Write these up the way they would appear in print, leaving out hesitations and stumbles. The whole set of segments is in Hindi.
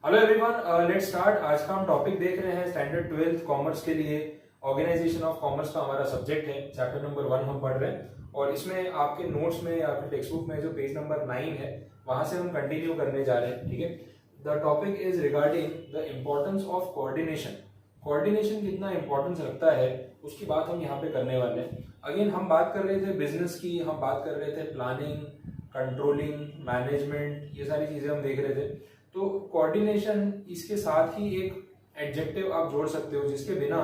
Hello everyone, let's start. आज का हम टॉपिक देख रहे हैं स्टैंडर्ड 12th कॉमर्स के लिए। ऑर्गेनाइजेशन ऑफ कॉमर्स का हमारा सब्जेक्ट है, चैप्टर नंबर 1 हम पढ़ रहे हैं और इसमें आपके नोट्स में या फिर टेक्स्ट बुक में जो पेज नंबर 9 है वहां से हम कंटिन्यू करने जा रहे हैं। ठीक है, the topic is regarding the importance of coordination. Coordination कितना इंपॉर्टेंस रखता है उसकी बात हम यहाँ पे करने वाले हैं। अगेन हम बात कर रहे थे बिजनेस की, हम बात कर रहे थे प्लानिंग, कंट्रोलिंग, मैनेजमेंट, ये सारी चीजें हम देख रहे थे। तो कोऑर्डिनेशन इसके साथ ही एक एडजेक्टिव आप जोड़ सकते हो जिसके बिना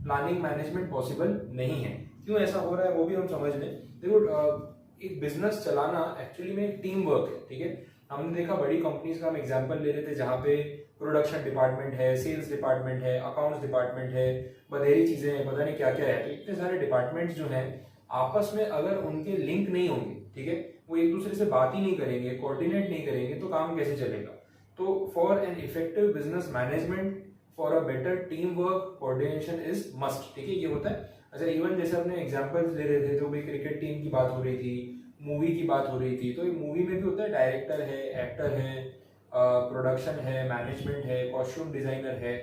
प्लानिंग मैनेजमेंट पॉसिबल नहीं है। क्यों ऐसा हो रहा है वो भी हम समझ लें। देखो, एक बिजनेस चलाना एक्चुअली में एक टीम वर्क है। ठीक है, हमने देखा बड़ी कंपनीज का हम एग्जांपल ले रहे थे जहाँ पे प्रोडक्शन डिपार्टमेंट है, सेल्स डिपार्टमेंट है, अकाउंट्स डिपार्टमेंट है, बधेरी चीजें हैं, पता नहीं क्या क्या है। तो इतने सारे डिपार्टमेंट्स जो हैं आपस में अगर उनके लिंक नहीं होंगे, ठीक है, वो एक दूसरे से बात ही नहीं करेंगे, कोऑर्डिनेट नहीं करेंगे तो काम कैसे चलेगा। तो for an effective business management, for a better team work, coordination is must. ठीक है, ये होता है। अच्छा, इवन जैसे अपने एग्जांपल्स ले रहे थे तो भाई क्रिकेट टीम की बात हो रही थी, मूवी की बात हो रही थी, तो मूवी में भी होता है डायरेक्टर है, एक्टर है, प्रोडक्शन है, मैनेजमेंट है, कॉस्ट्यूम डिजाइनर है,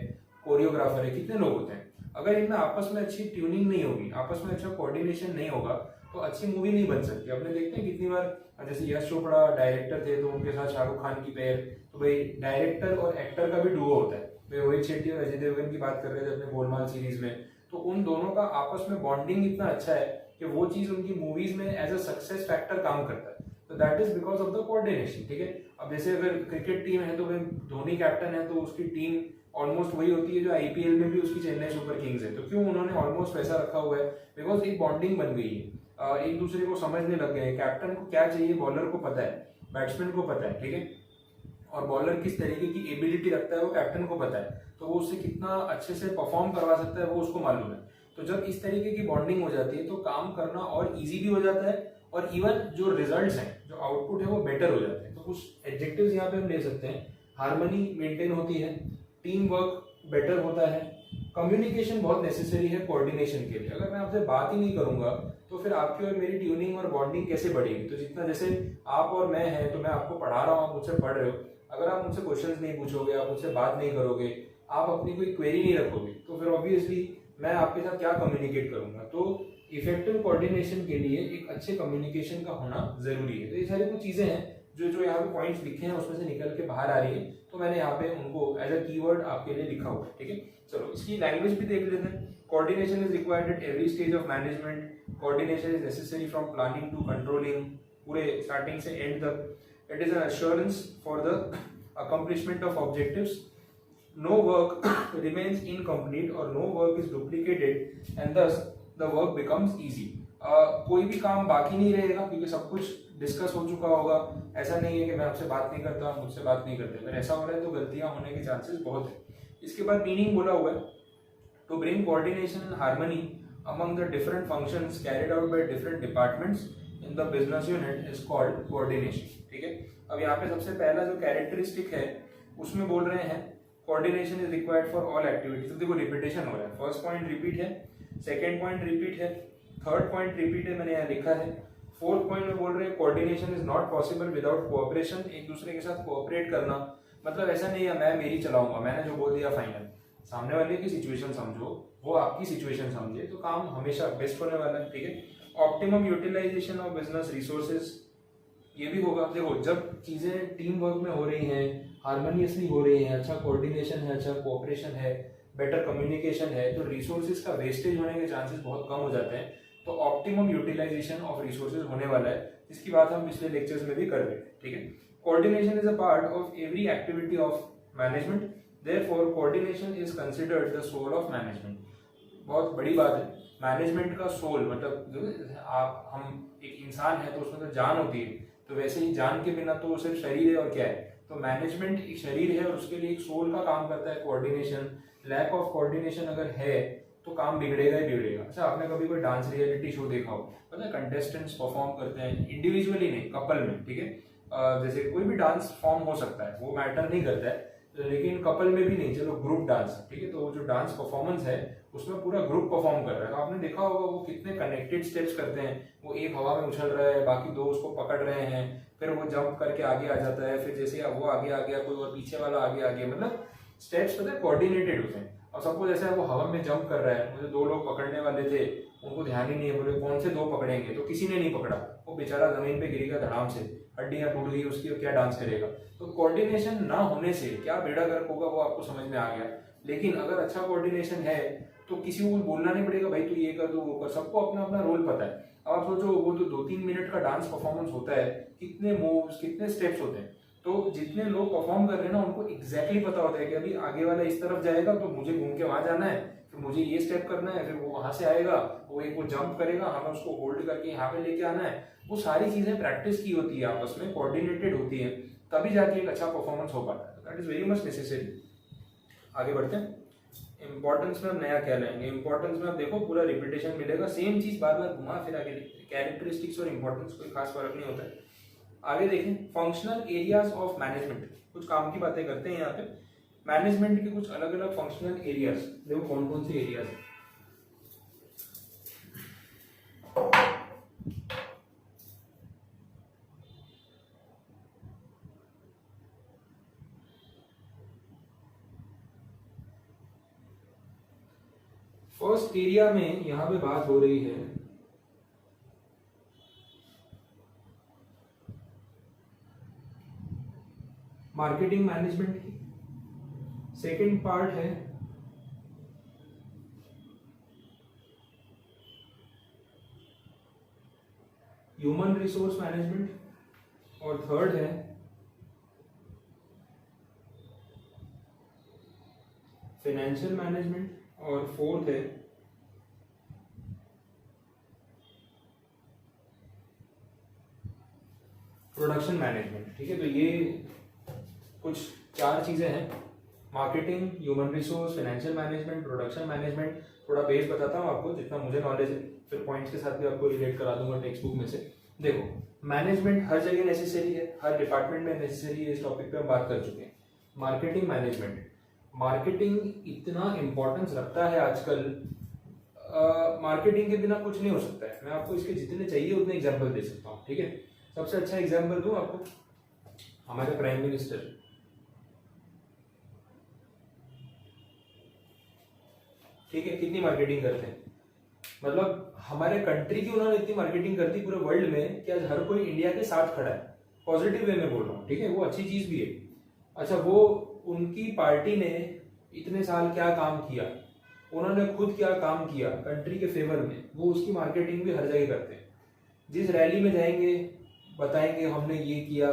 कोरियोग्राफर है, कितने लोग होते हैं। अगर इनमें आपस में अच्छी ट्यूनिंग नहीं होगी, आपस में अच्छा कोऑर्डिनेशन नहीं होगा तो अच्छी मूवी नहीं बन सकती। अपने देखते हैं कितनी बार, जैसे यश चोपड़ा डायरेक्टर थे तो उनके साथ शाहरुख खान की पेयर, तो भाई डायरेक्टर और एक्टर का भी डुओ होता है। भाई रोहित शेट्टी और अजय देवगन की बात कर रहे थे अपने गोलमाल सीरीज में, तो उन दोनों का आपस में बॉन्डिंग इतना अच्छा है कि वो चीज उनकी मूवीज में एज अ सक्सेस फैक्टर काम करता है। तो that is because of the coordination. ठीक है, अब जैसे अगर क्रिकेट टीम है तो भाई धोनी कैप्टन है तो उसकी टीम ऑलमोस्ट वही होती है जो आईपीएल में भी उसकी चेन्नई सुपर किंग्स है। तो क्यों उन्होंने ऑलमोस्ट वैसा रखा हुआ है, बिकॉज एक बॉन्डिंग बन गई है, एक दूसरे को समझने लग गए। कैप्टन को क्या चाहिए बॉलर को पता है, बैट्समैन को पता है, ठीक है, और बॉलर किस तरीके की एबिलिटी रखता है वो कैप्टन को पता है, तो वो उससे कितना अच्छे से परफॉर्म करवा सकता है वो उसको मालूम है। तो जब इस तरीके की बॉन्डिंग हो जाती है तो काम करना और इजी भी हो जाता है और इवन जो रिजल्ट्स हैं, जो आउटपुट है वो बेटर हो जाते हैं। तो कुछ एडजेक्टिव्स यहाँ पे हम ले सकते हैं। हार्मनी मेंटेन होती है, टीम वर्क बेटर होता है, कम्युनिकेशन बहुत नेसेसरी है कोऑर्डिनेशन के लिए। अगर मैं आपसे बात ही नहीं करूंगा तो फिर आपकी और मेरी ट्यूनिंग और बॉन्डिंग कैसे बढ़ेगी। तो जितना जैसे आप और मैं हैं, तो मैं आपको पढ़ा रहा हूँ, आप मुझसे पढ़ रहे हो, अगर आप मुझसे क्वेश्चंस नहीं पूछोगे, आप मुझसे बात नहीं करोगे, आप अपनी कोई क्वेरी नहीं रखोगे, तो फिर ऑब्वियसली मैं आपके साथ क्या कम्युनिकेट करूंगा। तो इफेक्टिव कोऑर्डिनेशन के लिए एक अच्छे कम्युनिकेशन का होना जरूरी है। तो ये सारी कुछ चीजें हैं जो जो यहाँ पे पॉइंट्स लिखे हैं उसमें से निकल के बाहर आ रही है, तो मैंने यहाँ पे उनको एज अ कीवर्ड आपके लिए लिखा हुआ है। ठीक है, चलो इसकी लैंग्वेज भी देख लेते हैं। Coordination is required at every stage of management. Coordination is necessary from planning to controlling, पूरे स्टार्टिंग से एंड तक। It is an assurance for the accomplishment of objectives. No work remains incomplete or no work is duplicated and thus the work becomes easy. कोई भी काम बाकी नहीं रहेगा क्योंकि सब कुछ डिस्कस हो चुका होगा। ऐसा नहीं है कि मैं आपसे बात नहीं करता, मुझसे बात नहीं करते। अगर ऐसा हो रहा है तो गलतियां होने के चांसेस बहुत है। इसके बाद मीनिंग बोला हुआ है, to bring coordination and harmony among the different functions carried out by different departments in the business unit is called coordination. ठीक है, अब यहाँ पे सबसे पहला जो कैरेक्टरिस्टिक है उसमें बोल रहे हैं coordination is required for all activities. तो देखो रिपीटेशन हो रहा है, फर्स्ट पॉइंट रिपीट है, सेकंड पॉइंट रिपीट है, थर्ड पॉइंट रिपीट है, मैंने यहाँ लिखा है। फोर्थ पॉइंट में बोल रहे हैं coordination is not possible without cooperation. एक दूसरे के साथ कोऑपरेट करना, मतलब ऐसा नहीं है मैं मेरी चलाऊंगा, मैंने जो बोल दिया फाइनल। सामने वाले की सिचुएशन समझो, वो आपकी सिचुएशन समझे, तो काम हमेशा बेस्ट होने वाला है। ठीक है, optimum utilisation of business resources, ये भी होगा। देखो जब चीजें टीम वर्क में हो रही हैं, हार्मोनियसली हो रही हैं, अच्छा कोऑर्डिनेशन है, अच्छा कोऑपरेशन है, बेटर कम्युनिकेशन है, तो रिसोर्सेज का वेस्टेज होने के चांसेस बहुत कम हो जाते हैं। तो ऑप्टिमम यूटिलाइजेशन ऑफ रिसोर्सेज होने वाला है, जिसकी बात हम पिछले लेक्चर्स में भी कर रहे थे। ठीक है, coordination is a part of every activity of management, therefore coordination is considered the soul of management। बहुत बड़ी बात है, मैनेजमेंट का सोल मतलब जो आप हम एक इंसान है तो उसमें तो जान होती है, तो वैसे ही जान के बिना तो सिर्फ शरीर है और क्या है। तो मैनेजमेंट एक शरीर है और उसके लिए एक सोल का काम करता है कोऑर्डिनेशन। लैक ऑफ कोऑर्डिनेशन अगर है तो काम बिगड़ेगा ही बिगड़ेगा। अच्छा, आपने कभी कोई डांस रियलिटी शो देखा हो, पता है कंटेस्टेंट्स परफॉर्म करते हैं इंडिविजुअली नहीं, कपल में। ठीक है, जैसे कोई भी डांस फॉर्म हो सकता है, वो मैटर नहीं करता है, लेकिन कपल में भी नहीं, चलो ग्रुप डांस, ठीक है, तो जो डांस परफॉर्मेंस है उसमें पूरा ग्रुप परफॉर्म कर रहा है। आपने देखा होगा वो कितने कनेक्टेड स्टेप्स करते हैं, वो एक हवा में उछल रहा है, बाकी दो उसको पकड़ रहे हैं, फिर वो जंप करके आगे आ जाता है, फिर जैसे वो आगे आ गया कोई और पीछे वाला आगे आ गया, मतलब स्टेप्स पता है कोऑर्डिनेटेड होते हैं। और सबको जैसे वो हवा में जंप कर रहा है, मुझे दो लोग पकड़ने वाले थे, उनको ध्यान ही नहीं है, बोले कौन से दो पकड़ेंगे, तो किसी ने नहीं पकड़ा, वो बेचारा जमीन पे गिर गया धड़ाम से, हड्डियां टूट गई उसकी, क्या डांस करेगा। तो कोऑर्डिनेशन ना होने से क्या बेड़ा गर्क होगा वो आपको समझ में आ गया। लेकिन अगर अच्छा कोऑर्डिनेशन है तो किसी को बोलना नहीं पड़ेगा भाई तू ये कर दो वो कर, सबको अपना अपना रोल पता है। अब आप सोचो वो जो 2-3 मिनट का डांस परफॉर्मेंस होता है, कितने मूव्स कितने स्टेप्स होते हैं, तो जितने लोग परफॉर्म कर रहे हैं ना उनको एग्जैक्टली पता होता है कि अभी आगे वाला इस तरफ जाएगा तो मुझे घूम के वहां जाना है, फिर मुझे ये स्टेप करना है, फिर वो वहां से आएगा, वो एक वो जंप करेगा, हमें उसको होल्ड करके यहाँ पे लेके आना है। वो सारी चीजें प्रैक्टिस की होती है, आपस में कोऑर्डिनेटेड होती है, तभी जाके एक अच्छा परफॉर्मेंस हो पाता है। That is very much necessary. आगे बढ़ते हैं। इंपॉर्टेंस में हम नया क्या लेंगे। इंपॉर्टेंस में आप देखो पूरा रिपीटेशन मिलेगा, सेम चीज बार बार घुमा फिर आगे लिखते हैं। कैरेक्टरिस्टिक्स और इंपॉर्टेंस कोई खास फर्क नहीं होता है। आगे देखें, फंक्शनल एरियाज ऑफ मैनेजमेंट, कुछ काम की बातें करते हैं यहाँ पे। मैनेजमेंट के कुछ अलग अलग फंक्शनल एरियाज, देखो कौन कौन से एरियाज है। फर्स्ट एरिया में यहां पे बात हो रही है मार्केटिंग मैनेजमेंट की। सेकंड पार्ट है ह्यूमन रिसोर्स मैनेजमेंट, और थर्ड है फाइनेंशियल मैनेजमेंट, और फोर्थ है प्रोडक्शन मैनेजमेंट। ठीक है, तो ये कुछ 4 चीजें हैं, marketing, human resource, financial management, production management. थोड़ा बेस बताता हूँ आपको जितना मुझे नॉलेज है, फिर पॉइंट्स के साथ भी आपको रिलेट करा दूंगा टेक्स्ट बुक में से। देखो, मैनेजमेंट हर जगह नेसेसरी है, हर डिपार्टमेंट में नेसेसरी है, इस टॉपिक पे हम बात कर चुके हैं। मार्केटिंग मैनेजमेंट, मार्केटिंग इतना इंपॉर्टेंस रखता है आजकल, मार्केटिंग के बिना कुछ नहीं हो सकता है। मैं आपको इसके जितने चाहिए उतने एग्जाम्पल दे सकता हूँ। ठीक है, सबसे अच्छा एग्जाम्पल दूं आपको, हमारे प्राइम मिनिस्टर, ठीक है, कितनी मार्केटिंग करते हैं, मतलब हमारे कंट्री की उन्होंने इतनी मार्केटिंग कर दी पूरे वर्ल्ड में कि आज हर कोई इंडिया के साथ खड़ा है। पॉजिटिव वे में बोल रहा हूँ, ठीक है, वो अच्छी चीज भी है। अच्छा, वो उनकी पार्टी ने इतने साल क्या काम किया, उन्होंने खुद क्या काम किया कंट्री के फेवर में, वो उसकी मार्केटिंग भी हर जगह करते हैं। जिस रैली में जाएंगे बताएंगे हमने ये किया,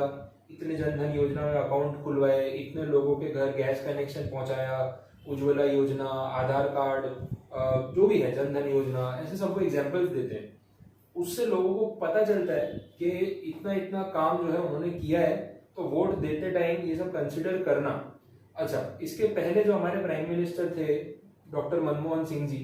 इतने जनधन योजना में अकाउंट खुलवाए, इतने लोगों के घर गैस कनेक्शन पहुंचाया, उज्ज्वला योजना, आधार कार्ड, जो भी है जनधन योजना, ऐसे सबको एग्जाम्पल्स देते हैं। उससे लोगों को पता चलता है कि इतना इतना काम जो है उन्होंने किया है, तो वोट देते टाइम ये सब कंसिडर करना। अच्छा, इसके पहले जो हमारे प्राइम मिनिस्टर थे doctor Manmohan Singh ji,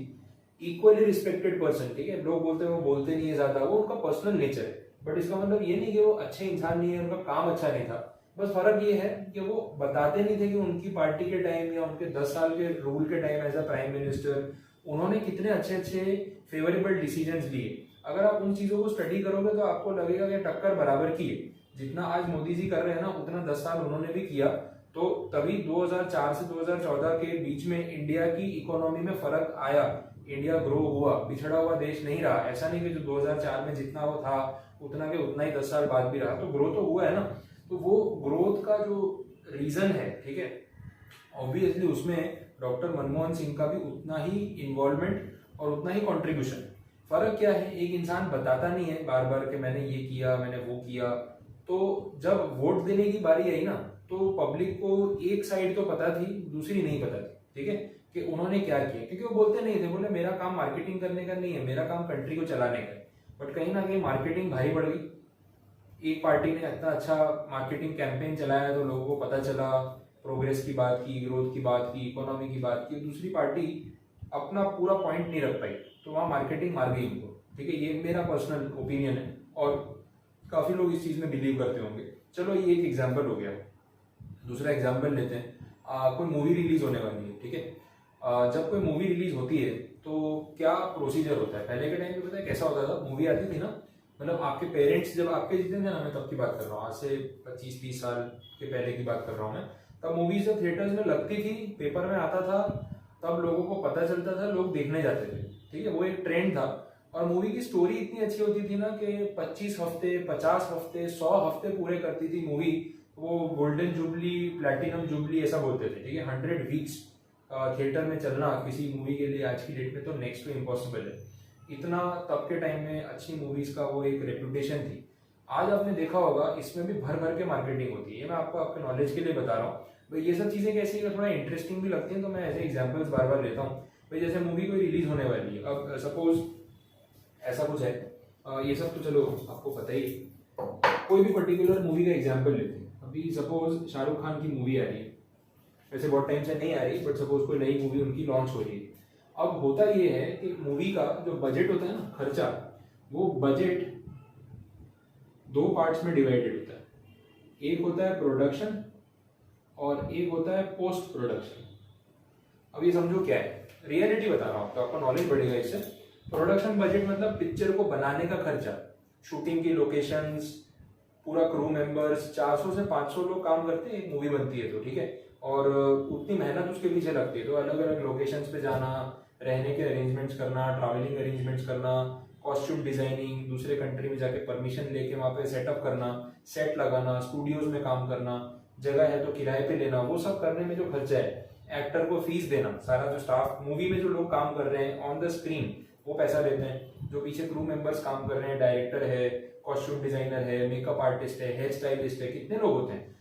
equally respected person, ठीक है, लोग बोलते हैं वो बोलते नहीं है ज्यादा, वो उनका पर्सनल नेचर है, बट इसका मतलब ये नहीं कि वो अच्छे इंसान नहीं है, उनका काम अच्छा नहीं था। बस फर्क ये है कि वो बताते नहीं थे कि उनकी पार्टी के टाइम या उनके 10 साल के रूल के time as a prime minister उन्होंने कितने अच्छे अच्छे फेवरेबल डिसीजंस लिए। अगर आप उन चीजों को स्टडी करोगे तो आपको लगेगा कि टक्कर बराबर की है। जितना आज मोदी जी कर रहे हैं ना, उतना 10 साल उन्होंने भी किया। तो तभी 2004 से 2014 के बीच में इंडिया की इकोनॉमी में फर्क आया, इंडिया ग्रो हुआ, बिछड़ा हुआ देश नहीं रहा। ऐसा नहीं कि जो 2004 में जितना वो था उतना के उतना ही 10 साल बाद भी रहा, तो ग्रो तो हुआ है ना। तो वो ग्रोथ का जो रीजन है, ठीक है, ऑब्वियसली उसमें डॉक्टर मनमोहन सिंह का भी उतना ही इन्वॉल्वमेंट और उतना ही कंट्रीब्यूशन। फर्क क्या है, एक इंसान बताता नहीं है बार बार कि मैंने ये किया मैंने वो किया, तो जब वोट देने की बारी आई ना, तो पब्लिक को एक साइड तो पता थी, दूसरी नहीं पता थी, ठीक है, कि उन्होंने क्या किया, क्योंकि वो बोलते नहीं थे, बोले मेरा काम मार्केटिंग करने का नहीं है, मेरा काम कंट्री को चलाने का है। बट कहीं ना कहीं मार्केटिंग भारी पड़ गई। एक पार्टी ने इतना अच्छा मार्केटिंग कैंपेन चलाया तो लोगों को पता चला, प्रोग्रेस की बात की, ग्रोथ की बात की, इकोनॉमी की बात की। दूसरी पार्टी अपना पूरा पॉइंट नहीं रख पाई, तो वहां मार्केटिंग मार गई उनको। ठीक है, ये मेरा पर्सनल ओपिनियन है और काफी लोग इस चीज में बिलीव करते होंगे। चलो, ये एक एग्जाम्पल हो गया। दूसरा एग्जाम्पल लेते हैं, कोई मूवी रिलीज होने वाली है, ठीक है। जब कोई मूवी रिलीज होती है तो क्या प्रोसीजर होता है? पहले के टाइम पे पता है कैसा होता था? मूवी आती थी ना, मतलब आपके पेरेंट्स जब आपके जितने थे ना, मैं तब की बात कर रहा हूँ, आज से 25-30 साल के पहले की बात कर रहा हूँ मैं। तब मूवीज जब थिएटर्स में लगती थी, पेपर में आता था, तब लोगों को पता चलता था, लोग देखने जाते थे, ठीक है। वो एक ट्रेंड था। और मूवी की स्टोरी इतनी अच्छी होती थी ना कि 25 हफ्ते, 50 हफ्ते, 100 हफ्ते पूरे करती थी मूवी। वो गोल्डन जुबली, प्लैटिनम जुबली ऐसा बोलते थे, ठीक है। 100 वीक्स थिएटर में चलना किसी मूवी के लिए आज की डेट में तो नेक्स्ट टू इम्पॉसिबल है। इतना तब के टाइम में अच्छी मूवीज का वो एक रेपुटेशन थी। आज आपने देखा होगा इसमें भी भर भर के मार्केटिंग होती है। मैं आपको आपके नॉलेज के लिए बता रहा हूँ भाई, ये सब चीजें कैसी है, थोड़ा इंटरेस्टिंग भी लगती हैं, तो मैं ऐसे एग्जांपल्स बार बार लेता हूँ भाई। जैसे मूवी कोई रिलीज होने वाली है, अब सपोज ऐसा कुछ है, ये सब तो चलो आपको पता ही है। कोई भी पर्टिकुलर मूवी का एग्जाम्पल लेते हैं। अभी सपोज शाहरुख खान की मूवी आ रही है, वैसे बहुत टाइम से नहीं आ रही, बट सपोज कोई नई मूवी उनकी लॉन्च हो रही है। अब होता ये है कि मूवी का जो बजट होता है ना, खर्चा, वो बजट 2 पार्ट्स में डिवाइडेड होता है। एक होता है प्रोडक्शन और एक होता है पोस्ट प्रोडक्शन। अब ये समझो क्या है, रियलिटी बता रहा हूँ तो आपका नॉलेज बढ़ेगा इससे। प्रोडक्शन बजट मतलब पिक्चर को बनाने का खर्चा, शूटिंग की लोकेशंस, पूरा क्रू मेंबर्स, 400 से 500 लोग काम करते हैं एक मूवी बनती है तो, ठीक है। और उतनी मेहनत उसके पीछे लगती है, तो अलग अलग लोकेशंस पे जाना, रहने के अरेंजमेंट्स करना, ट्रैवलिंग अरेंजमेंट्स करना, कॉस्ट्यूम डिजाइनिंग, दूसरे कंट्री में जाके परमिशन लेके वहाँ पे सेटअप करना, सेट लगाना, स्टूडियोज में काम करना, जगह है तो किराए पे लेना, वो सब करने में जो खर्चा है, एक्टर को फीस देना, सारा जो स्टाफ मूवी में जो लोग काम कर रहे हैं ऑन द स्क्रीन वो पैसा लेते हैं, जो पीछे क्रू मेंबर्स काम कर रहे हैं, डायरेक्टर है, कॉस्ट्यूम डिजाइनर है, मेकअप आर्टिस्ट है, हेयर स्टाइलिस्ट है, कितने लोग होते हैं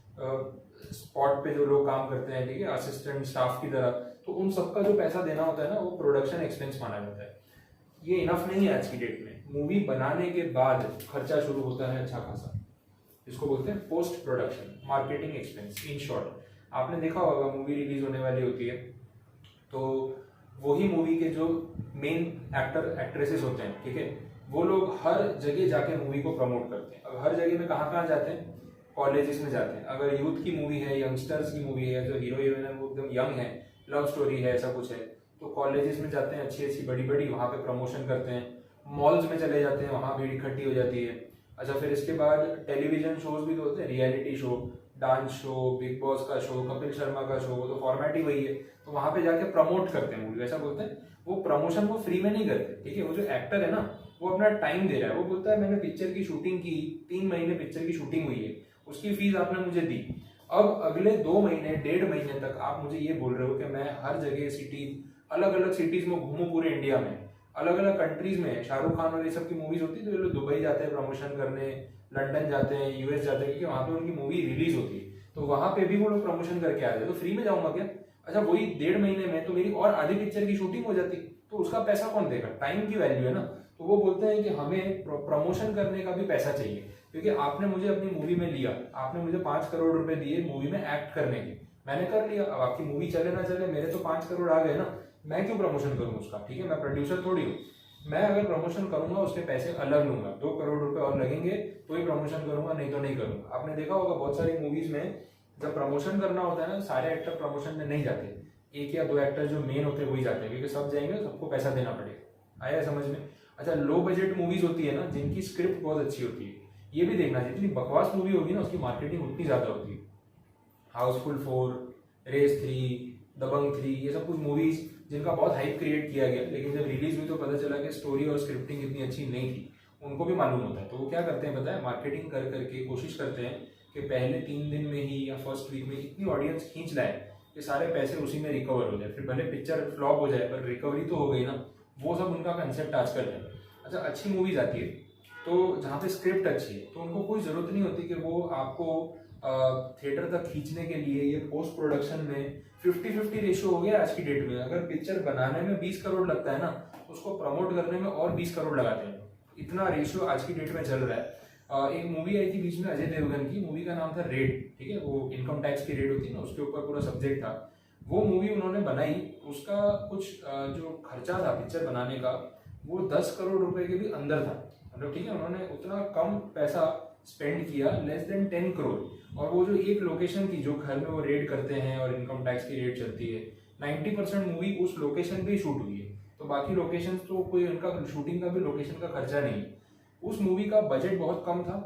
स्पॉट पे जो लोग काम करते हैं, ठीक है, असिस्टेंट स्टाफ की तरह, तो उन सबका जो पैसा देना होता है ना, वो प्रोडक्शन एक्सपेंस माना जाता है। ये इनफ नहीं है आज की डेट में, मूवी बनाने के बाद खर्चा शुरू होता है अच्छा खासा, इसको बोलते हैं post production, marketing expense. In short, आपने देखा होगा मूवी रिलीज होने वाली होती है तो वही मूवी के जो मेन एक्टर एक्ट्रेसेस होते हैं, ठीक है, वो लोग हर जगह जाके मूवी को प्रमोट करते हैं। अब हर जगह में कहाँ कहाँ जाते हैं? कॉलेजेस में जाते हैं। अगर यूथ की मूवी है, यंगस्टर्स की मूवी है, जो हीरो हीरोइन है वो एकदम यंग है, लव स्टोरी है, ऐसा कुछ है, तो कॉलेजेस में जाते हैं, अच्छी अच्छी बड़ी बड़ी वहाँ पे प्रमोशन करते हैं। मॉल्स में चले जाते हैं, वहाँ भीड़ इकट्ठी हो जाती है। अच्छा, फिर इसके बाद टेलीविजन शोज भी तो होते हैं, reality show, dance show, big boss का शो, कपिल शर्मा का शो, तो फॉर्मेट ही वही है, तो वहां पे जाके प्रमोट करते हैं मूवी, ऐसा बोलते हैं। वो प्रमोशन वो फ्री में नहीं करते, ठीक है। वो जो एक्टर है ना, वो अपना टाइम दे रहा है, वो बोलता है मैंने पिक्चर की शूटिंग की, 3 महीने पिक्चर की शूटिंग हुई है, उसकी फीस आपने मुझे दी। अब अगले 2 महीने, 1.5 महीने तक आप मुझे ये बोल रहे हो कि मैं हर जगह सिटी, अलग अलग सिटीज में घूमूं पूरे इंडिया में, अलग अलग कंट्रीज में। शाहरुख खान और ये सब की मूवीज होती है तो ये लोग दुबई जाते हैं प्रमोशन करने, लंदन जाते हैं, यूएस जाते हैं, क्योंकि वहां पे उनकी मूवी रिलीज होती है, तो वहां पे भी वो लोग प्रमोशन करके आते हैं। तो फ्री में जाऊंगा क्या? अच्छा, वही 1.5 महीने में तो मेरी और आधी पिक्चर की शूटिंग हो जाती, तो उसका पैसा कौन देगा? टाइम की वैल्यू है ना। तो वो बोलते हैं कि हमें प्रमोशन करने का भी पैसा चाहिए, क्योंकि आपने मुझे अपनी मूवी में लिया, आपने मुझे 5 करोड़ रुपए दिए मूवी में एक्ट करने के, मैंने कर लिया। अब आपकी मूवी चले ना चले, मेरे तो 5 करोड़ आ गए ना, मैं क्यों प्रमोशन करूं उसका? ठीक है, मैं प्रोड्यूसर थोड़ी हूँ। मैं अगर प्रमोशन करूंगा उसके पैसे अलग लूंगा, 2 करोड़ रुपए और लगेंगे तो ही प्रमोशन करूंगा, नहीं तो नहीं करूंगा। आपने देखा होगा बहुत सारी मूवीज में जब प्रमोशन करना होता है ना, सारे एक्टर प्रमोशन में नहीं जाते, 1 या 2 एक्टर जो मेन होते हैं वही जाते हैं, क्योंकि सब जाएंगे तो सबको पैसा देना पड़ेगा। आया समझ में? अच्छा, लो बजट मूवीज होती है ना, जिनकी स्क्रिप्ट बहुत अच्छी होती है, ये भी देखना, जितनी बकवास मूवी होगी ना उसकी मार्केटिंग उतनी ज्यादा होती है। हाउसफुल 4, रेस 3, दबंग 3, ये सब कुछ मूवीज जिनका बहुत हाइप क्रिएट किया गया, लेकिन जब रिलीज हुई तो पता चला कि स्टोरी और स्क्रिप्टिंग इतनी अच्छी नहीं थी। उनको भी मालूम होता है, तो वो क्या करते हैं पता है, मार्केटिंग कर करके कोशिश करते हैं कि पहले 3 दिन में ही या फर्स्ट वीक में इतनी ऑडियंस खींच लाए कि सारे पैसे उसी में रिकवर हो जाए, फिर भले पिक्चर फ्लॉप हो जाए पर रिकवरी तो हो गई ना। वो सब उनका कंसेप्ट आजकल है। अच्छा, अच्छी मूवीज आती है तो जहाँ पे स्क्रिप्ट अच्छी है तो उनको कोई जरूरत नहीं होती कि वो आपको थिएटर तक खींचने के लिए ये पोस्ट प्रोडक्शन में 50-50 रेशियो हो गया आज की डेट में। अगर पिक्चर बनाने में 20 करोड़ लगता है ना, तो उसको प्रमोट करने में और 20 करोड़ लगाते हैं। इतना रेशियो आज की डेट में चल रहा है। एक मूवी आई थी बीच में अजय देवगन की, मूवी का नाम था रेड, ठीक है, वो इनकम टैक्स की रेड होती है ना, उसके ऊपर पूरा सब्जेक्ट था। वो मूवी उन्होंने बनाई, उसका कुछ जो खर्चा था पिक्चर बनाने का वो 10 करोड़ रुपए के भी अंदर था, मतलब ठीक है, उन्होंने उतना कम पैसा स्पेंड किया लेस देन 10 करोड़, और वो जो एक लोकेशन की जो घर में वो रेड करते हैं और इनकम टैक्स की रेड चलती है, 90% मूवी उस लोकेशन पे ही शूट हुई है। तो बाकी लोकेशन तो कोई उनका शूटिंग का भी लोकेशन का खर्चा नहीं। उस मूवी का बजट बहुत कम था,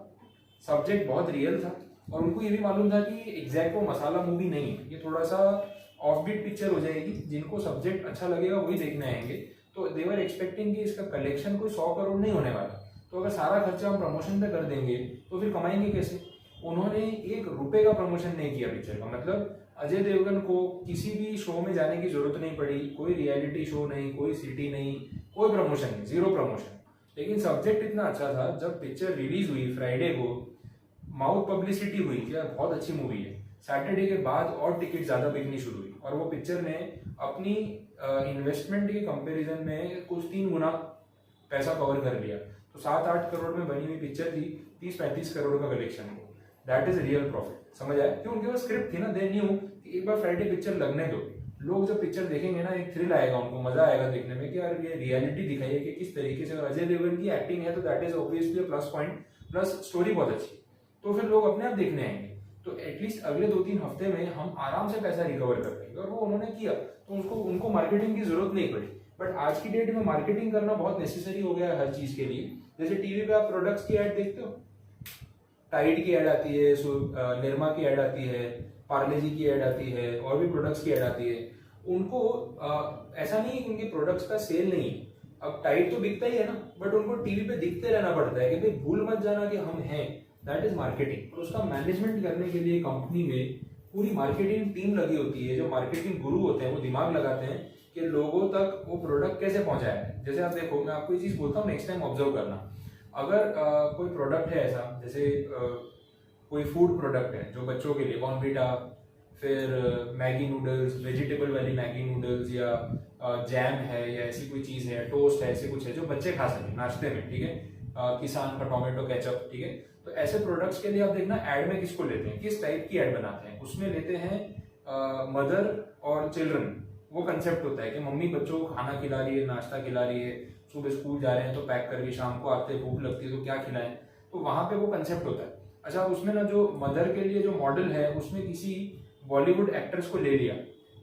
सब्जेक्ट बहुत रियल था, और उनको ये भी मालूम था कि एग्जैक्ट वो मसाला मूवी नहीं है, ये थोड़ा सा ऑफबीट पिक्चर हो जाएगी, जिनको सब्जेक्ट अच्छा लगेगा वही देखने आएंगे। तो दे वर एक्सपेक्टिंग कि इसका कलेक्शन कोई 100 करोड़ नहीं होने वाला, तो अगर सारा खर्चा हम प्रमोशन पे कर देंगे तो फिर कमाएंगे कैसे। उन्होंने 1 रुपए का प्रमोशन नहीं किया पिक्चर का, मतलब अजय देवगन को किसी भी शो में जाने की जरूरत नहीं पड़ी, कोई रियलिटी शो नहीं, कोई सिटी नहीं, कोई प्रमोशन नहीं, 0 प्रमोशन। लेकिन सब्जेक्ट इतना अच्छा था, जब पिक्चर रिलीज हुई फ्राइडे को, माउथ पब्लिसिटी हुई कि यार बहुत अच्छी मूवी है, सैटरडे के बाद और टिकट ज्यादा बिकनी शुरू हुई, और वो पिक्चर ने अपनी इन्वेस्टमेंट के कंपैरिजन में कुछ 3 गुना पैसा कवर कर लिया। तो 7-8 करोड़ में बनी हुई पिक्चर थी 30-35 करोड़ का कलेक्शन को। दैट इज रियल प्रॉफिट, समझ आया? क्यों? उनके पास स्क्रिप्ट थी ना, दे न्यू कि एक बार फ्राइडे पिक्चर लगने दो, लोग जब पिक्चर देखेंगे ना एक थ्रिल आएगा, उनको मजा आएगा देखने में कि यार ये रियलिटी दिखाई है कि किस तरीके से। अजय देवगन की एक्टिंग है तो that is obviously plus point, plus story बहुत अच्छी, तो फिर लोग अपने आप देखने आएंगे। तो एटलीस्ट अगले 2-3 हफ्ते में हम आराम से पैसा रिकवर कर पाएंगे, और वो उन्होंने किया, तो उनको मार्केटिंग की जरूरत नहीं पड़ी। बट आज की डेट में मार्केटिंग करना बहुत नेसेसरी हो गया है हर चीज के लिए। जैसे टीवी पे आप प्रोडक्ट्स की ऐड देखते हो, टाइड की ऐड आती है, निरमा की ऐड आती है, पार्ले जी की ऐड आती है, और भी प्रोडक्ट्स की ऐड आती है। उनको ऐसा नहीं है कि उनके प्रोडक्ट्स का सेल नहीं है, अब टाइड तो बिकता ही है ना, बट उनको टीवी पे दिखते रहना पड़ता है कि भाई भूल मत जाना कि हम हैं। That is marketing. और उसका मैनेजमेंट करने के लिए कंपनी में पूरी मार्केटिंग टीम लगी होती है, जो मार्केटिंग गुरु होते हैं वो दिमाग लगाते हैं कि लोगों तक वो प्रोडक्ट कैसे पहुंचाया है। जैसे आप देखो, मैं आपको ये चीज बोलता हूँ, नेक्स्ट टाइम ऑब्जर्व करना। अगर कोई प्रोडक्ट है ऐसा, जैसे कोई फूड प्रोडक्ट है जो बच्चों के लिए, बॉर्नविटा, फिर मैगी नूडल्स, वेजिटेबल वाली मैगी नूडल्स, या जैम है, या ऐसी कोई चीज है, टोस्ट है, ऐसे कुछ है जो बच्चे खा सके नाश्ते में, ठीक है, किसान का टोमेटो केचप, ठीक है। तो ऐसे प्रोडक्ट्स के लिए आप देखना ऐड में किसको लेते हैं, किस टाइप की ऐड बनाते हैं। उसमें लेते हैं मदर और चिल्ड्रन, वो कंसेप्ट होता है कि मम्मी बच्चों को खाना खिला रही है, नाश्ता खिला रही है, सुबह स्कूल जा रहे हैं तो पैक करके, शाम को आते भूख लगती है तो क्या खिलाएं, तो वहां पे वो कंसेप्ट होता है। अच्छा, उसमें ना जो मदर के लिए जो मॉडल है, उसमें किसी बॉलीवुड एक्ट्रेस को ले लिया,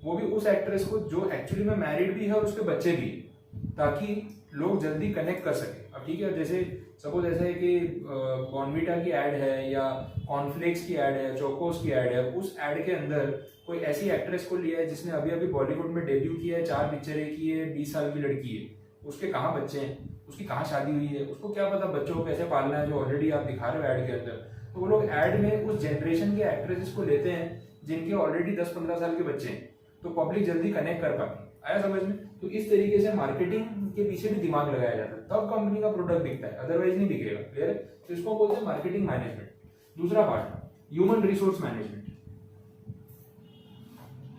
वो भी उस एक्ट्रेस को जो एक्चुअली में मैरिड भी है और उसके बच्चे भी है, ताकि लोग जल्दी कनेक्ट कर सके। अब ठीक है, जैसे सपोज ऐसा है कि बॉर्नविटा की ऐड है, या कॉर्नफ्लेक्स की ऐड है, चोकोस की ऐड है, उस ऐड के अंदर कोई ऐसी एक्ट्रेस को लिया है जिसने अभी अभी बॉलीवुड में डेब्यू किया है, 4 पिक्चरें की है, 20 साल की लड़की है, उसके कहाँ बच्चे हैं, उसकी कहाँ शादी हुई है, उसको क्या पता बच्चों को कैसे पालना है, जो ऑलरेडी आप दिखा रहे हो ऐड के अंदर। तो वो लोग ऐड में उस जनरेशन के एक्ट्रेसेस को लेते हैं जिनके ऑलरेडी 10-15 साल के बच्चे हैं, तो पब्लिक जल्दी कनेक्ट कर पाती है। आया समझ में? तो इस तरीके से मार्केटिंग के पीछे भी दिमाग लगाया जाता है, तब कंपनी का प्रोडक्ट दिखता है, अदरवाइज नहीं दिखेगा। क्लियर है? तो इसको बोलते हैं मार्केटिंग मैनेजमेंट। दूसरा पार्ट, ह्यूमन रिसोर्स मैनेजमेंट।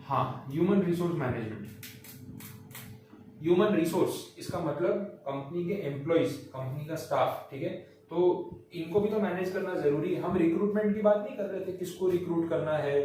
हाँ, human resource management. Human resource, इसका मतलब कंपनी के एम्प्लॉइज, कंपनी का स्टाफ, ठीक है। तो इनको भी तो मैनेज करना जरूरी है। हम रिक्रूटमेंट की बात नहीं कर रहे थे, किसको रिक्रूट करना है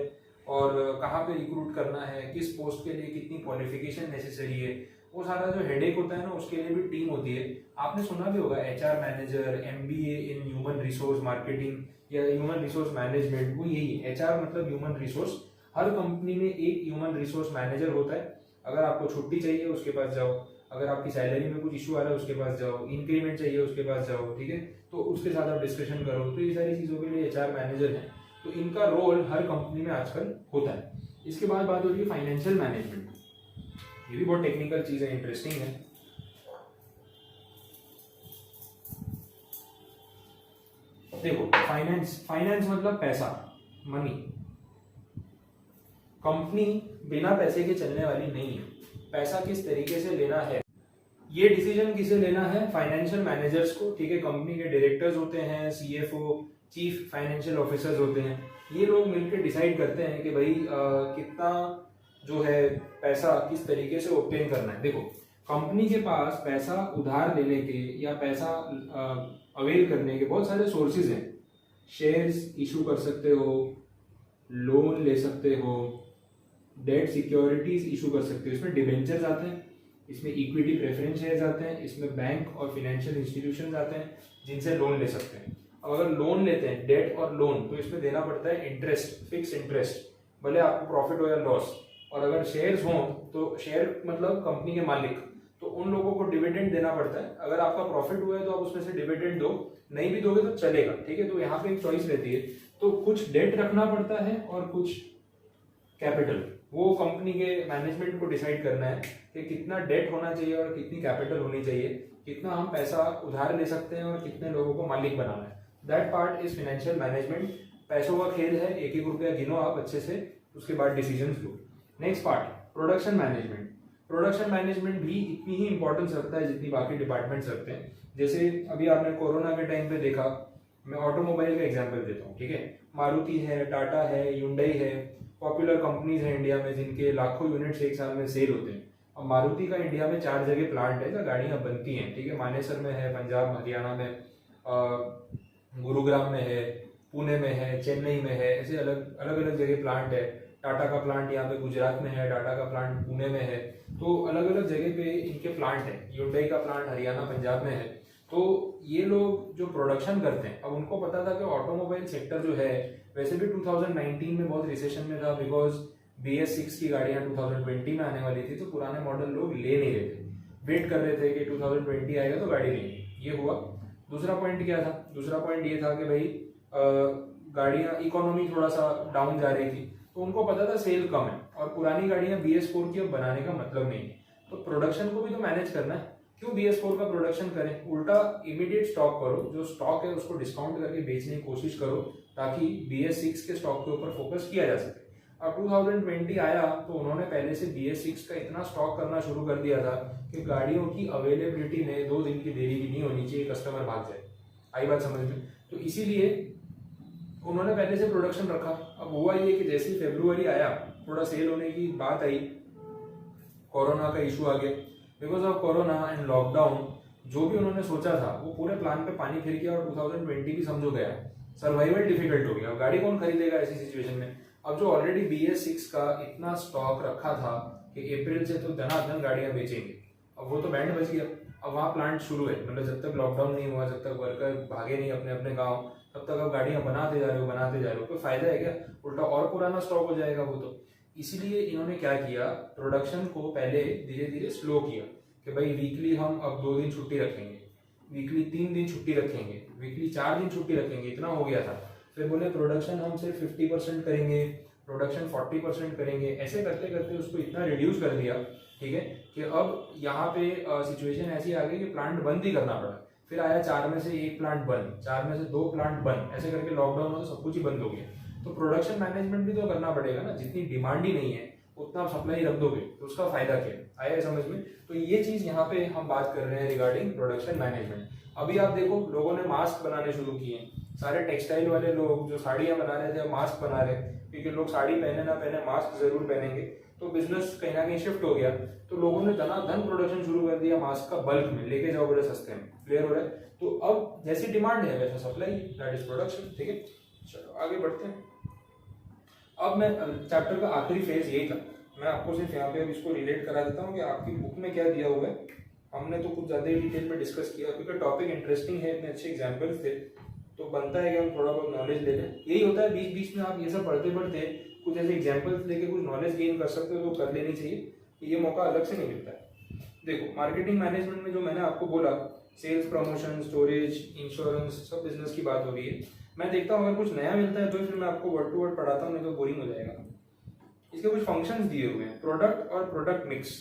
और कहाँ पे रिक्रूट करना है, किस पोस्ट के लिए कितनी क्वालिफिकेशन नेसेसरी है, वो सारा जो हेडेक होता है ना, उसके लिए भी टीम होती है। आपने सुना भी होगा HR manager, MBA in human resource marketing या ह्यूमन रिसोर्स मैनेजमेंट, वो यही है। एचआर मतलब ह्यूमन रिसोर्स। हर कंपनी में एक ह्यूमन रिसोर्स मैनेजर होता है। अगर आपको छुट्टी चाहिए उसके पास जाओ, अगर आपकी सैलरी में कुछ इशू आ रहा है उसके पास जाओ, इंक्रीमेंट चाहिए उसके पास जाओ, ठीक है, तो उसके साथ आप डिस्कशन करो। तो ये सारी चीजों के लिए एचआर मैनेजर है, तो इनका रोल हर कंपनी में आजकल होता है। इसके बाद बात होती है फाइनेंशियल मैनेजमेंट। ये भी बहुत टेक्निकल चीज है, इंटरेस्टिंग है। देखो, फाइनेंस मतलब पैसा, मनी। कंपनी बिना पैसे के चलने वाली नहीं है। पैसा किस तरीके से लेना है, ये डिसीजन किसे लेना है? फाइनेंशियल मैनेजर्स को, ठीक है। कंपनी के डायरेक्टर्स होते हैं, सीएफओ, चीफ फाइनेंशियल ऑफिसर्स होते हैं। ये लोग मिलकर डिसाइड करते हैं कि भाई कितना जो है पैसा किस तरीके से ऑब्टेन करना है। देखो, कंपनी के पास पैसा उधार लेने के या पैसा अवेल करने के बहुत सारे सोर्सेज हैं। शेयर्स इशू कर सकते हो, लोन ले सकते हो, डेट सिक्योरिटीज इशू कर सकते हो, इसमें डिबेंचर्स आते हैं, इसमें इक्विटी प्रेफरेंस शेयर्स आते हैं, इसमें बैंक और फाइनेंशियल इंस्टीट्यूशंस आते हैं जिनसे लोन ले सकते हैं। अब अगर लोन लेते हैं, डेट और लोन, तो इसमें देना पड़ता है इंटरेस्ट, फिक्स इंटरेस्ट, भले आपको प्रॉफिट हो या लॉस। और अगर शेयर्स हों तो शेयर मतलब कंपनी के मालिक, तो उन लोगों को डिविडेंड देना पड़ता है। अगर आपका प्रॉफिट हुआ है तो आप उसमें से डिविडेंड दो, नहीं भी दोगे तो चलेगा, ठीक है। तो यहाँ पे एक चॉइस रहती है, तो कुछ डेट रखना पड़ता है और कुछ कैपिटल। वो कंपनी के मैनेजमेंट को डिसाइड करना है कि कितना डेट होना चाहिए और कितनी कैपिटल होनी चाहिए, कितना हम पैसा उधार ले सकते हैं और कितने लोगों को मालिक बनाना है। That part is financial management. पैसों का खेल है, एक एक रुपया गिनो आप अच्छे से, उसके बाद डिसीजंस लो। Next part, production management. Production management भी इतनी ही इंपॉर्टेंस रखता है जितनी बाकी डिपार्टमेंट्स रखते हैं। जैसे अभी आपने कोरोना के टाइम पे देखा, मैं ऑटोमोबाइल का एग्जांपल देता हूँ, ठीक है। मारुति है, टाटा है, Hyundai है, पॉपुलर कंपनीज हैं इंडिया में जिनके लाखों यूनिट्स एक साल में सेल होते हैं। अब मारुति का इंडिया में 4 जगह प्लांट है जहाँ गाड़ियाँ बनती हैं, ठीक है। मानेसर में है, पंजाब हरियाणा में, गुरुग्राम में है, पुणे में है, चेन्नई में है, ऐसे अलग अलग जगह प्लांट है। टाटा का प्लांट यहाँ पे गुजरात में है, टाटा का प्लांट पुणे में है, तो अलग अलग जगह पे इनके प्लांट है। Hyundai का प्लांट हरियाणा पंजाब में है। तो ये लोग जो प्रोडक्शन करते हैं, अब उनको पता था कि ऑटोमोबाइल सेक्टर जो है वैसे भी 2019 में बहुत रिसेशन में था, बिकॉज BS6 की गाड़ियां 2020 में आने वाली थी, तो पुराने मॉडल लोग ले नहीं रहे थे, वेट कर रहे थे कि 2020 आएगा तो गाड़ी लेंगे। ये हुआ। दूसरा पॉइंट क्या था? दूसरा पॉइंट ये था कि भाई गाड़ियां इकोनॉमी थोड़ा सा डाउन जा रही थी, तो उनको पता था सेल कम है और पुरानी गाड़ियां BS4 की अब बनाने का मतलब नहीं है, तो प्रोडक्शन को भी तो मैनेज करना है। क्यों BS4 का प्रोडक्शन करें, उल्टा इमीडिएट स्टॉक करो, जो स्टॉक है उसको डिस्काउंट करके बेचने की कोशिश करो ताकि BS6 के स्टॉक के ऊपर फोकस किया जा सके। अब 2020 आया तो उन्होंने पहले से BS6 का इतना स्टॉक करना शुरू कर दिया था कि गाड़ियों की अवेलेबिलिटी में 2 दिन की देरी भी नहीं होनी चाहिए, कस्टमर भाग जाए। आई बात समझ में? तो इसीलिए उन्होंने पहले से प्रोडक्शन रखा। अब हुआ ये कि जैसे ही फरवरी आया, थोड़ा सेल होने की बात आई, कोरोना का इशू आ गया। Because of corona and lockdown जो भी उन्होंने सोचा था वो पूरे प्लान पे पानी फिर गया और 2020 भी समझो गया, सर्वाइवल डिफिकल्ट हो गया। अब गाड़ी कौन खरीदेगा ऐसी सिचुएशन में? अब जो ऑलरेडी BS6 का इतना स्टॉक रखा था कि अप्रैल से तो धनाधन गाड़ियां बेचेंगे, अब वो तो बैंड बच गया। अब वहाँ प्लांट शुरू है, मतलब जब तक लॉकडाउन नहीं हुआ, जब तक वर्कर भागे नहीं अपने अपने गाँव, तब तक अब गाड़ियां बनाते जा रहे हो, कोई फायदा है क्या? उल्टा और पुराना स्टॉक हो जाएगा वो तो। इसीलिए इन्होंने क्या किया, प्रोडक्शन को पहले धीरे धीरे स्लो किया कि भाई वीकली हम अब 2 दिन छुट्टी रखेंगे, वीकली 3 दिन छुट्टी रखेंगे, वीकली 4 दिन छुट्टी रखेंगे, इतना हो गया था। फिर बोले प्रोडक्शन हम सिर्फ 50% करेंगे, प्रोडक्शन 40% करेंगे, ऐसे करते करते उसको इतना रिड्यूस कर दिया, ठीक है, कि अब यहाँ पे सिचुएशन ऐसी आ गई कि प्लांट बंद ही करना पड़ा। फिर आया 4 में से 1 प्लांट बंद, 4 में से 2 प्लांट बंद, ऐसे करके लॉकडाउन में तो सब कुछ ही बंद हो गया। तो प्रोडक्शन मैनेजमेंट भी तो करना पड़ेगा ना, जितनी डिमांड ही नहीं है उतना आप सप्लाई रख दोगे तो उसका फायदा क्या? आया समझ में? तो ये चीज यहाँ पे हम बात कर रहे हैं रिगार्डिंग प्रोडक्शन मैनेजमेंट। अभी आप देखो लोगों ने मास्क बनाने शुरू किए, सारे टेक्सटाइल वाले लोग जो साड़ियां बना रहे थे मास्क बना रहे, क्योंकि लोग साड़ी पहने ना पहने मास्क जरूर पहनेंगे, तो बिजनेस कहीं ना कहीं शिफ्ट हो गया। तो लोगों ने धनाधन प्रोडक्शन शुरू कर दिया मास्क का, बल्क में लेके जाओ बड़े सस्ते में, क्लियर हो रहा है? तो अब जैसी डिमांड है वैसा सप्लाई, दैट इज प्रोडक्शन, ठीक है। चलो आगे बढ़ते हैं। अब मैं चैप्टर का आखिरी फेज यही था, मैं आपको सिर्फ यहाँ पे अब इसको रिलेट करा देता हूँ कि आपकी बुक में क्या दिया हुआ है। हमने तो कुछ ज्यादा डिटेल में डिस्कस किया क्योंकि टॉपिक इंटरेस्टिंग है, इतने अच्छे एग्जाम्पल्स थे, तो बनता है कि हम थोड़ा बहुत नॉलेज ले लें। यही होता है, बीच बीच में आप ये सब पढ़ते पढ़ते कुछ ऐसे एग्जाम्पल्स लेके कुछ नॉलेज गेन कर सकते हो तो कर लेनी चाहिए, ये मौका अलग से नहीं मिलता है। देखो मार्केटिंग मैनेजमेंट में जो मैंने आपको बोला, सेल्स, प्रमोशन, स्टोरेज, इंश्योरेंस, सब बिजनेस की बात हो रही है। मैं देखता हूँ अगर कुछ नया मिलता है तो फिर मैं आपको वर्ड टू वर्ड पढ़ाता हूँ, नहीं तो बोरिंग हो जाएगा। इसके कुछ फंक्शंस दिए हुए हैं, प्रोडक्ट और प्रोडक्ट मिक्स,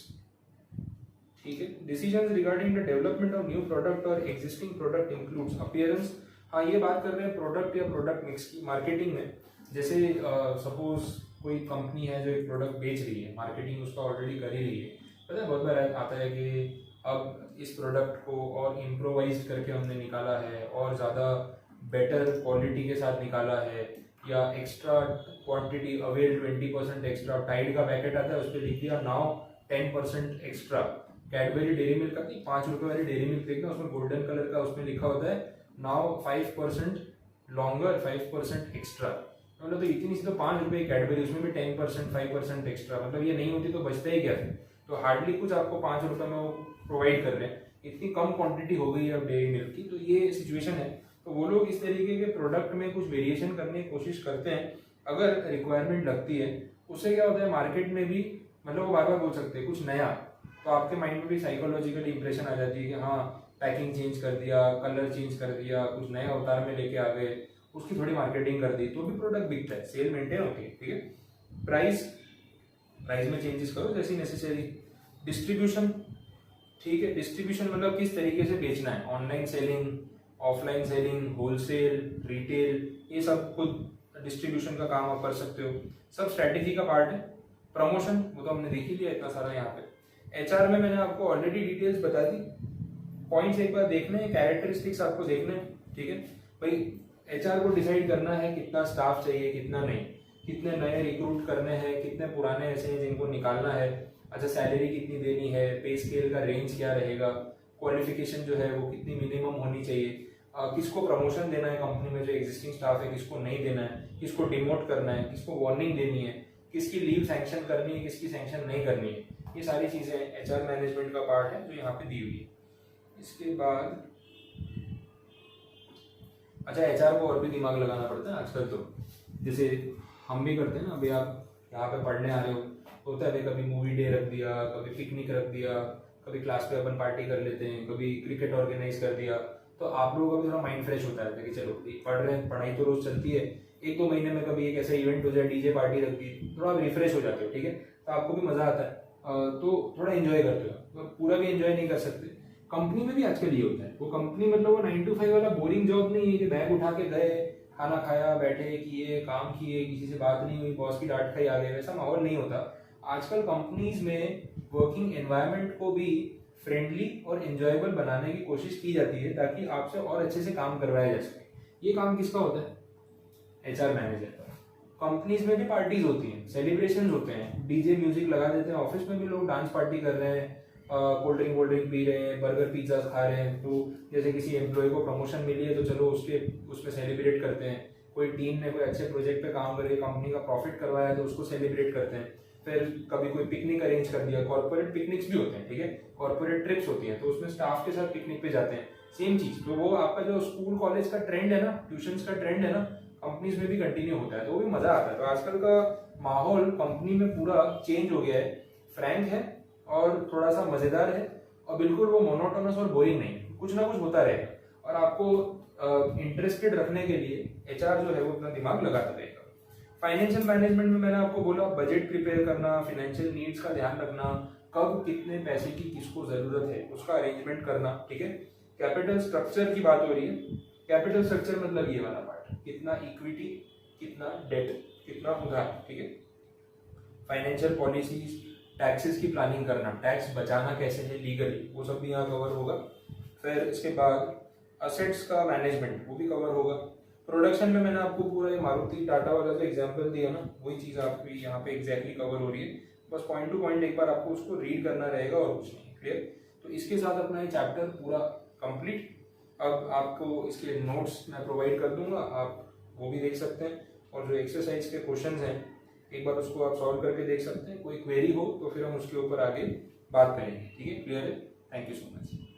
ठीक है। Decisions regarding the development of new product और एग्जिस्टिंग प्रोडक्ट इंक्लूड्स अपीयरेंस। हाँ, ये बात कर रहे हैं प्रोडक्ट या प्रोडक्ट मिक्स की मार्केटिंग में। जैसे सपोज कोई कंपनी है जो एक प्रोडक्ट बेच रही है, मार्केटिंग उसका ऑलरेडी कर ही रही है, पता है बहुत बार आता है कि अब इस प्रोडक्ट को और इम्प्रोवाइज करके हमने निकाला है और ज़्यादा बेटर क्वालिटी के साथ निकाला है, या extra quantity avail 20% extra. Tide का पैकेट आता है, उस पर लिख दिया now 10% extra. Cadbury Dairy Milk आती है, 5 रुपए वाली डेयरी मिल्क देखना, उसमें गोल्डन कलर का उसमें लिखा होता है नाउ 5% लॉन्गर 5% एक्स्ट्रा। मतलब तो इतनी सी तो 5 रुपए कैडबरी, उसमें भी 10% 5% एक्स्ट्रा, मतलब ये नहीं होती तो बचता ही क्या है। तो हार्डली कुछ आपको 5 रुपए में वो प्रोवाइड कर रहे हैं, इतनी कम क्वांटिटी हो गई है अब डेयरी मिल्क की, तो ये सिचुएशन है। तो तो वो लोग इस तरीके के प्रोडक्ट में कुछ वेरिएशन करने की कोशिश करते हैं अगर रिक्वायरमेंट लगती है। उससे क्या होता है मार्केट में भी मतलब वो बार बार बोल सकते हैं कुछ नया, तो आपके माइंड में भी साइकोलॉजिकल इंप्रेशन आ जाती है कि हाँ पैकिंग चेंज कर दिया, कलर चेंज कर दिया, कुछ नए अवतार में लेके आ गए, उसकी थोड़ी मार्केटिंग कर दी तो भी प्रोडक्ट बिकता है, सेल मेंटेन होती है। ठीक है, प्राइस में चेंजेस करो जैसी नेसेसरी। डिस्ट्रीब्यूशन, ठीक है, डिस्ट्रीब्यूशन मतलब किस तरीके से बेचना है, online selling, offline selling, wholesale, retail, ये सब खुद डिस्ट्रीब्यूशन का काम आप कर सकते हो, सब स्ट्रैटेजी का पार्ट है। प्रमोशन वो तो हमने देख ही लिया इतना सारा यहाँ पे। एचआर में मैंने आपको ऑलरेडी डिटेल्स बता दी, पॉइंट्स एक बार देखने हैं, कैरेक्टरिस्टिक्स आपको देखने हैं। ठीक है भाई, एचआर को डिसाइड करना है कितना स्टाफ चाहिए कितना नहीं, कितने नए रिक्रूट करने हैं, कितने पुराने ऐसे हैं जिनको निकालना है, अच्छा सैलरी कितनी देनी है, पे स्केल का रेंज क्या रहेगा, क्वालिफिकेशन जो है वो कितनी मिनिमम होनी चाहिए, किसको प्रमोशन देना है कंपनी में जो एग्जिस्टिंग स्टाफ है, किसको नहीं देना है, किसको डिमोट करना है, किसको वार्निंग देनी है, किसकी लीव सैंक्शन करनी है, किसकी सैंक्शन नहीं करनी है, ये सारी चीजें एचआर मैनेजमेंट का पार्ट है जो यहाँ पे दी हुई है। इसके बाद अच्छा एचआर को और भी दिमाग लगाना पड़ता है आजकल, तो जैसे हम भी करते हैं ना, अभी आप यहाँ पे पढ़ने आ रहे हो, होता है कभी मूवी डे रख दिया, कभी पिकनिक रख दिया, कभी क्लास पे अपन पार्टी कर लेते हैं, कभी क्रिकेट ऑर्गेनाइज कर दिया, तो आप लोगों का भी थोड़ा माइंड फ्रेश होता है कि चलो पढ़ रहे हैं, पढ़ाई तो रोज चलती है, एक दो महीने में कभी एक ऐसा इवेंट हो जाए, डीजे पार्टी रख दी, थोड़ा आप रिफ्रेश हो जाते हो। ठीक है, तो आपको भी मजा आता है, तो थोड़ा एंजॉय करते हो, तो पूरा भी एंजॉय नहीं कर सकते। कंपनी में भी आजकल ये होता है, वो कंपनी मतलब वो 9 to 5 वाला बोरिंग जॉब नहीं है कि बैग उठा के गए, खाना खाया, बैठे, किए, काम किए, किसी से बात नहीं हुई, बॉस की डांट खाई आ गए, वैसा माहौल नहीं होता। आजकल कंपनीज में वर्किंग एनवायरनमेंट को भी फ्रेंडली और एंजॉयबल बनाने की कोशिश की जाती है ताकि आपसे और अच्छे से काम करवाया जा सके। ये काम किसका होता है? एचआर मैनेजर का। कंपनीज में भी पार्टीज होती हैं, सेलिब्रेशन होते हैं, डीजे म्यूजिक लगा देते हैं, ऑफिस में भी लोग डांस पार्टी कर रहे हैं, कोल्ड ड्रिंक पी रहे हैं, बर्गर पिज्जा खा रहे हैं, तो जैसे किसी एम्प्लॉय को प्रमोशन मिली है तो चलो उसमें सेलिब्रेट करते हैं। कोई टीम ने कोई अच्छे प्रोजेक्ट पे काम करके कंपनी का प्रॉफिट करवाया है तो उसको सेलिब्रेट करते हैं। फिर कभी कोई पिकनिक अरेंज कर दिया, कॉर्पोरेट पिकनिक्स भी होते हैं, ठीक है, कॉर्पोरेट ट्रिप्स होती हैं, तो उसमें स्टाफ के साथ पिकनिक पे जाते हैं, सेम चीज। तो वो आपका जो स्कूल कॉलेज का ट्रेंड है ना, ट्यूशंस का ट्रेंड है ना, कंपनीज में भी कंटिन्यू होता है, तो वो भी मजा आता है। तो आजकल का माहौल कंपनी में पूरा चेंज हो गया है, फ्रैंक है और थोड़ा सा मजेदार है, और बिल्कुल वो मोनोटोनस और बोरिंग नहीं है, कुछ ना कुछ होता रहेगा। और आपको इंटरेस्टेड रखने के लिए एचआर जो है वो अपना दिमाग लगाता रहेगा। फाइनेंशियल मैनेजमेंट में मैंने आपको बोला बजट प्रिपेयर करना, फाइनेंशियल नीड्स का ध्यान रखना, कब कितने पैसे की किसको जरूरत है उसका अरेंजमेंट करना, ठीक है। कैपिटल स्ट्रक्चर की बात हो रही है, कैपिटल स्ट्रक्चर मतलब ये वाला पार्ट, कितना इक्विटी, कितना डेट, कितना उधार, ठीक है। फाइनेंशियल पॉलिसीज, टैक्सेस की प्लानिंग करना, टैक्स बचाना कैसे है लीगली, वो सब भी यहाँ कवर होगा। फिर इसके बाद असेट्स का मैनेजमेंट, वो भी कवर होगा। प्रोडक्शन में मैंने आपको पूरा ये मारुति टाटा वाला जो एग्जांपल दिया ना, वही चीज़ आपकी यहाँ पे एग्जैक्टली कवर हो रही है। बस पॉइंट टू पॉइंट एक बार आपको उसको रीड करना रहेगा और कुछ नहीं, क्लियर। तो इसके साथ अपना ये चैप्टर पूरा कंप्लीट। अब आपको इसके नोट्स मैं प्रोवाइड कर दूंगा, आप वो भी देख सकते हैं, और जो एक्सरसाइज के क्वेश्चन हैं एक बार उसको आप सॉल्व करके देख सकते हैं। कोई क्वेरी हो तो फिर हम उसके ऊपर आगे बात करेंगे, ठीक है, क्लियर है। Thank you so much.